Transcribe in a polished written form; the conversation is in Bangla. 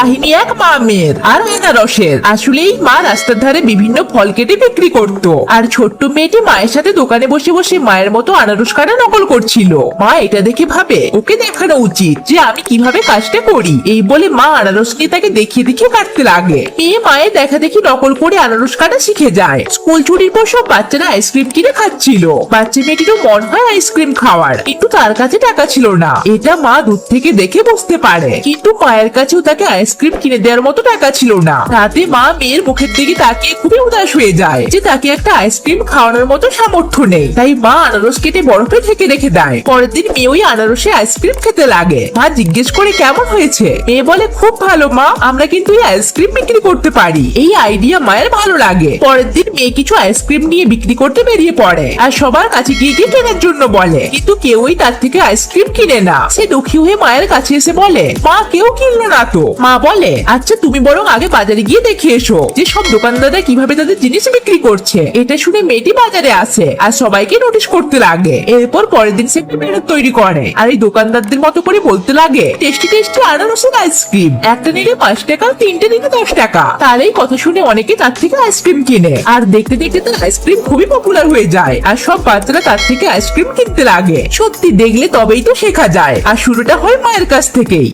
কাহিনী এক মা মেয়ের আর আনারসের। আসলেই মা রাস্তার ধারে বিভিন্ন ফল কেটে বিক্রি করত, আর ছোট্ট মেয়েটি মায়ের সাথে দোকানে বসে বসে মায়ের মতো আনারস কাটা নকল করছিল। মা এটা দেখে ভাবে ওকে দেখানো উচিত যে আমি কিভাবে কাজটা করি। এই বলে মা আনারস নিয়ে তাকে দেখিয়ে দেখিয়ে কাটতে লাগে। মেয়ে মায়ের দেখা দেখি নকল করে আনারস কাটা শিখে যায়। স্কুল ছুটির পর সব বাচ্চারা আইসক্রিম কিনে খাচ্ছিল। বাচ্চা মেয়েটিরও মন হয় আইসক্রিম খাওয়ার, কিন্তু তার কাছে টাকা ছিল না। এটা মা দূর থেকে দেখে বুঝতে পারে, কিন্তু মায়ের কাছেও তাকে আইসক্রিম কিনে দেওয়ার মতো টাকা ছিল না। তাতে মা মেয়ের মুখের দিকে তাকিয়ে খুবই উদাস হয়ে যায় যে তাকে একটা আইসক্রিম খাওয়ানোর মতো সামর্থ্য নেই। তাই মা আনারস কেটে বরফে ঢেকে রেখে দেয়। পরের দিন মেয়ে ওই আনারসে আইসক্রিম খেতে লাগে। মা জিজ্ঞেস করে কেমন হয়েছে। মেয়ে বলে খুব ভালো মা, আমরা কিন্তু এই আইসক্রিম বিক্রি করতে পারি। এই আইডিয়া মায়ের ভালো লাগে। পরের দিন মেয়ে কিছু আইসক্রিম নিয়ে বিক্রি করতে বেরিয়ে পড়ে আর সবার কাছে গিয়ে গিয়ে কেনার জন্য বলে, কিন্তু কেউই তার থেকে আইসক্রিম কিনে না। সে দুঃখী হয়ে মায়ের কাছে এসে বলে, মা কেউ কিনলো না তো। মা বলে, আচ্ছা তুমি বরং আগে বাজারে গিয়ে দেখে এসো যে সব দোকানদাররা কিভাবে তাদের জিনিস বিক্রি করছে। এটা শুনে মেয়েটি বাজারে আসে আর সবাইকে নোটিশ করতে লাগে। এরপর পরের দিন সে একটা ব্যানার তৈরি করে আর এই দোকানদারদের মতো করে বলতে লাগে, টেস্টি টেস্টি আনারসের আইসক্রিম, একটা নিলে 5 টাকা, তিনটে নিলে 10 টাকা। তার এই কথা শুনে অনেকে তার থেকে আইসক্রিম কিনে আর দেখতে দেখতে তার আইসক্রিম খুবই পপুলার হয়ে যায় আর সব বাচ্চারা তার থেকে আইসক্রিম কিনতে লাগে। সত্যি দেখলে তবেই তো শেখা যায়, আর শুরুটা হয় মায়ের কাছ থেকেই।